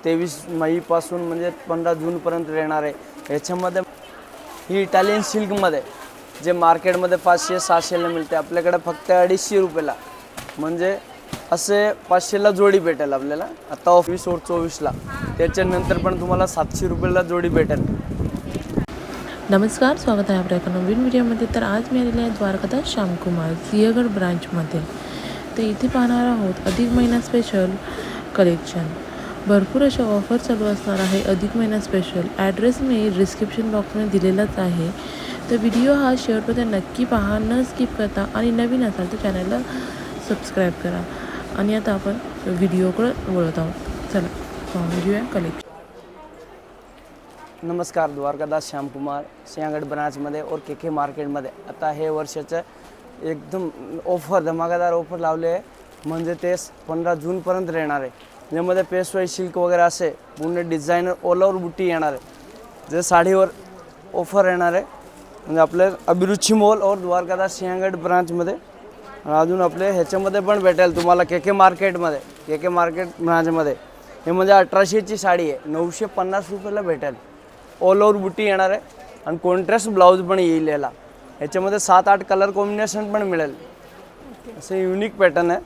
23 मेपासून म्हणजे 15 जूनपर्यंत येणार आहे। याच्यामध्ये ही इटालियन सिल्कमध्ये जे मार्केटमध्ये 500-600ला मिळते, आपल्याकडे फक्त 250 रुपयाला, म्हणजे असे 500ला जोडी भेटेल आपल्याला। आता 20 और 24ला, त्याच्यानंतर पण तुम्हाला 700 रुपयाला जोडी भेटेल। नमस्कार, स्वागत आहे आपल्या एका नवीन व्हिडिओमध्ये। तर आज मी आलेले आहे द्वारकादास श्यामकुमार सिंहगड ब्रांचमध्ये। तर इथे पाहणार आहोत अधिक महिना स्पेशल कलेक्शन। भरपूर अशा ऑफर चालू असणार आहे अधिक महिना स्पेशल। ॲड्रेस मी डिस्क्रिप्शन बॉक्समध्ये दिलेलाच आहे। तर व्हिडिओ हा शेवटपर्यंत नक्की पहा, न स्किप करता, आणि नवीन असाल तर चॅनलला सबस्क्राईब करा। आणि आता आपण व्हिडिओकडे वळत आहोत, चला पाहून घेऊया कलेक्शन। नमस्कार, द्वारकादास श्यामकुमार सिंहगड ब्रांचमध्ये और के मार्केटमध्ये आता हे वर्षाचं एकदम ऑफर, धमाकेदार ऑफर लावले आहे। म्हणजे ते 15 जूनपर्यंत येणार आहे। यामध्ये पेशवाई सिल्क वगैरे असे पूर्ण डिझायनर ऑल ओव्हर बुट्टी येणार आहे। जे साडीवर ऑफर येणार आहे, म्हणजे आपले अभिरुची मॉल और द्वारकादास सिंहगड ब्रांचमध्ये। अजून आपले ह्याच्यामध्ये पण भेटेल तुम्हाला के मार्केटमध्ये, के मार्केट ब्रांचमध्ये। हे म्हणजे 1800ची साडी आहे, 950 रुपयाला भेटेल। ऑल ओव्हर बुट्टी येणार आहे आणि कॉन्ट्रास्ट ब्लाऊज पण येईल याला। याच्यामध्ये 7-8 कलर कॉम्बिनेशन पण मिळेल। असे युनिक पॅटर्न आहे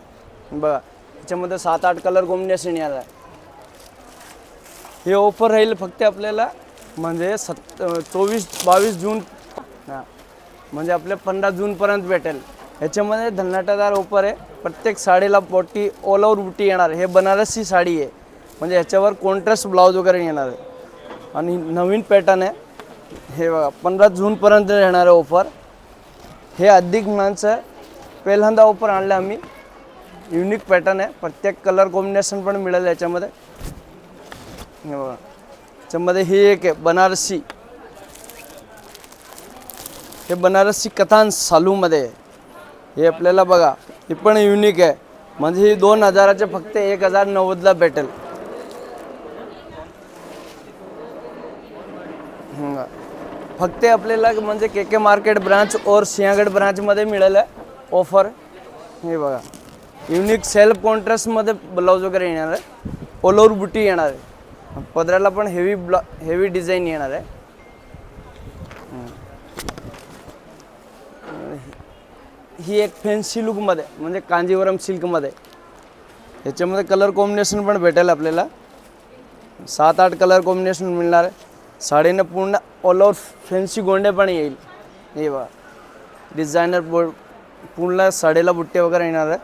बघा, याच्यामध्ये 7-8 कलर कॉम्बिनेशन येणार आहे। हे ऑफर राहील फक्त आपल्याला म्हणजे 22 जून, म्हणजे आपल्या 15 जूनपर्यंत भेटेल। याच्यामध्ये धन्नाटादार ऑफर आहे। प्रत्येक साडीला पोटी ऑल ओव्हर बुट्टी येणार। हे बनारसी साडी आहे, म्हणजे याच्यावर कॉन्ट्रास्ट ब्लाऊज वगैरे येणार आहे आणि नवीन पॅटर्न आहे। हे बघा 15 जूनपर्यंत येणार आहे ऑफर। हे अधिक महिन्याचं पहिल्यांदा ऑफर आणलं आम्ही। युनिक पॅटर्न आहे, प्रत्येक कलर कॉम्बिनेशन पण मिळेल याच्यामध्ये। हे बघा, याच्यामध्ये ही एक आहे बनारसी, हे बनारसी कथान सालूमध्ये आहे। हे आपल्याला बघा, हे पण युनिक आहे, म्हणजे ही 2000चे फक्त 1090ला भेटेल। फक्त आपल्याला म्हणजे के मार्केट ब्रांच और सिंहगड ब्रांचमध्ये मिळेल ऑफर। हे बघा, युनिक सेल्फ कॉन्ट्रास्टमध्ये ब्लाऊज वगैरे येणार आहे, ऑल ओव्हर बुट्टी येणार आहे, पदराला पण हेवी डिझाईन येणार आहे। ही एक फॅन्सी लुकमध्ये, म्हणजे कांजीवरम सिल्कमध्ये। याच्यामध्ये कलर कॉम्बिनेशन पण भेटेल आपल्याला, 7-8 कलर कॉम्बिनेशन मिळणार आहे। साडीने पूर्ण ऑल ओव्हर फॅन्सी गोंडे पण येईल। हे बघा, डिझायनर पूर्ण साडीला बुट्टे वगैरे येणार आहे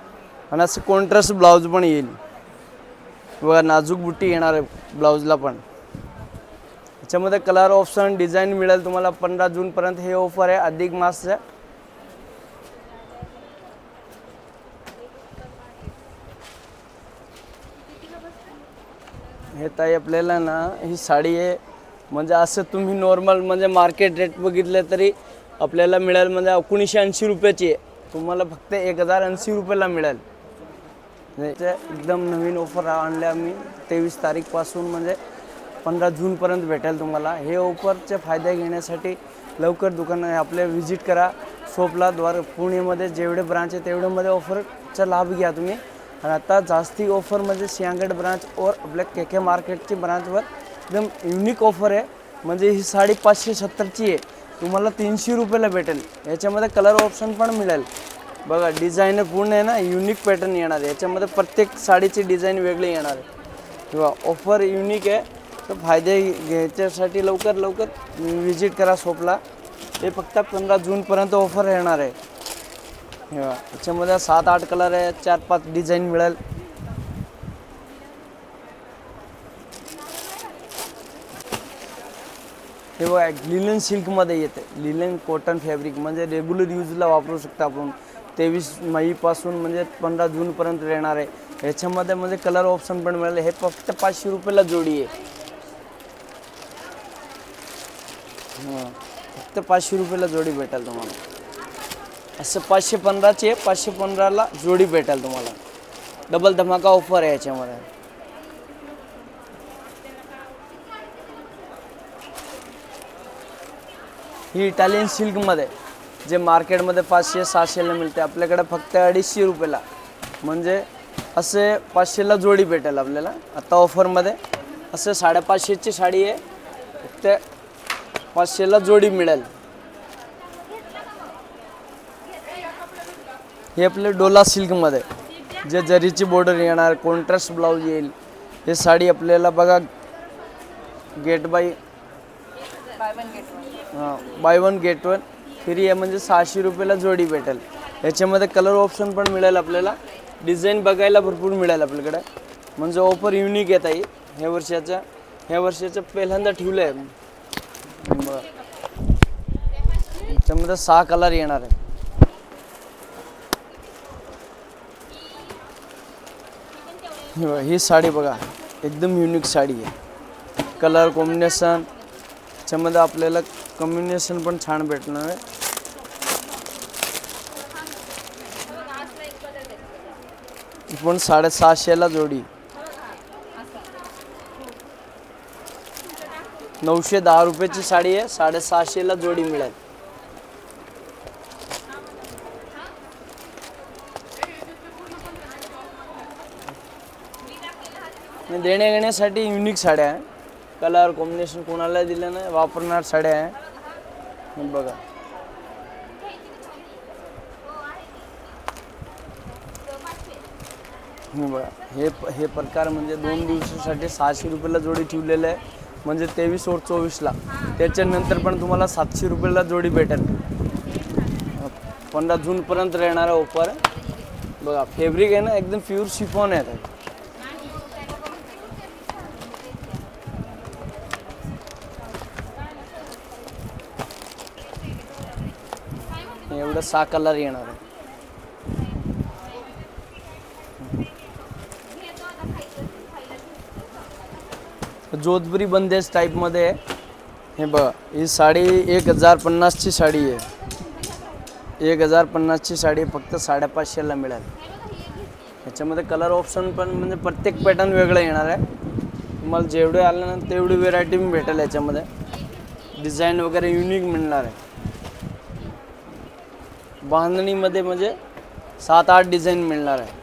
आणि असं कॉन्ट्रास्ट ब्लाऊज पण येईल बघा, नाजूक बुट्टी येणार आहे ब्लाऊजला पण। याच्यामध्ये कलर ऑप्शन डिझाईन मिळेल तुम्हाला। 15 जूनपर्यंत हे ऑफर आहे अधिक मासचं। हे ताई आपल्याला ना ही साडी आहे, म्हणजे असं तुम्ही नॉर्मल म्हणजे मार्केट रेट बघितले तरी आपल्याला मिळेल म्हणजे 1980 रुपयाची आहे, तुम्हाला फक्त 1080 रुपयाला मिळेल। एकदम नवीन ऑफर आणले आम्ही 23 तारीखपासून, म्हणजे 15 जूनपर्यंत भेटेल तुम्हाला। हे ऑफरचे फायदे घेण्यासाठी लवकर दुकान आपले व्हिजिट करा शॉपला। पुणेमध्ये जेवढे ब्रांच आहे तेवढ्यामध्ये ऑफरचा लाभ घ्या तुम्ही। आणि आता जास्ती ऑफर म्हणजे सिंहगड ब्रांच और आपल्या के मार्केटची ब्रांचवर एकदम युनिक ऑफर आहे। म्हणजे ही साडी 570ची आहे, तुम्हाला 300 रुपयाला भेटेल। याच्यामध्ये कलर ऑप्शन पण मिळेल बघा, डिझाईन पूर्ण आहे ना, युनिक पॅटर्न येणार आहे। याच्यामध्ये प्रत्येक साडीची डिझाईन वेगळी येणार आहे किंवा ऑफर युनिक आहे। तर फायदे घ्यायच्यासाठी लवकर व्हिजिट करा शॉपला। हे फक्त 15 जूनपर्यंत ऑफर येणार आहे। याच्यामध्ये 7-8 कलर आहे, 4-5 डिझाईन मिळेल। हे बघा, लिनन सिल्कमध्ये येते, लिनन कॉटन फॅब्रिक, म्हणजे रेग्युलर यूजला वापरू शकता आपण। 23 मेपासून म्हणजे 15 जूनपर्यंत येणार आहे। याच्यामध्ये म्हणजे कलर ऑप्शन पण मिळेल। हे फक्त 500 रुपयाला जोडी आहे, फक्त 500 रुपयाला जोडी भेटेल तुम्हाला। असं 515चे 515ला जोडी भेटेल तुम्हाला। डबल धमाका ऑफर आहे याच्यामध्ये। ही इटालियन सिल्कमध्ये जे मार्केटमध्ये 500-600ला मिळते, आपल्याकडे फक्त 250 रुपयाला, म्हणजे असे 500ला जोडी भेटेल आपल्याला आता ऑफरमध्ये। असं 550ची साडी आहे, फक्त 500ला जोडी मिळेल. हे आपले डोला सिल्कमध्ये जे जरीची बॉर्डर येणार, कॉन्ट्रास्ट ब्लाऊज येईल. हे साडी आपल्याला बघा get buy buy one get one free आहे, म्हणजे 600 रुपयाला जोडी भेटेल. याच्यामध्ये कलर ऑप्शन पण मिळेल आपल्याला, डिझाईन बघायला भरपूर मिळेल आपल्याकडे. म्हणजे ऑफर युनिक येत आहे ह्या वर्षाचं पहिल्यांदा ठेवलं आहे. याच्यामध्ये 6 कलर येणार आहे. ही साडी बघा एकदम युनिक साडी आहे. कलर कॉम्बिनेशन याच्यामध्ये आपल्याला कॉम्बिनेशन पण छान भेटणार आहे. पण 650ला जोडी, 910 रुपयाची साडी आहे, 650ला जोडी मिळेल. देण्या घेण्यासाठी युनिक साड्या आहे. कलर कॉम्बिनेशन कोणाला दिलं नाही वापरणार साड्या आहे. बघा हे प्रकार म्हणजे 2 दिवसासाठी 600 रुपयाला जोडी ठेवलेलं आहे, म्हणजे 23 और 24ला. त्याच्यानंतर पण तुम्हाला 700 रुपयाला जोडी भेटेल. 15 जूनपर्यंत राहणारा ऑफर. बघा फॅब्रिक आहे ना एकदम प्युअर शिफॉन आहे. एवढं 6 कलर येणार आहे. जोधपुरी बंदेज टाईपमध्ये आहे. हे बघा ही साडी 1050ची साडी आहे. 1050ची साडी फक्त 550ला मिळेल. याच्यामध्ये कलर ऑप्शन पण म्हणजे प्रत्येक पॅटर्न वेगळं येणार आहे. तुम्हाला जेवढे आलं ना तेवढी व्हेरायटी भेटेल. याच्यामध्ये डिझाईन वगैरे युनिक मिळणार आहे. बांधणीमध्ये म्हणजे 7-8 डिझाईन मिळणार आहे.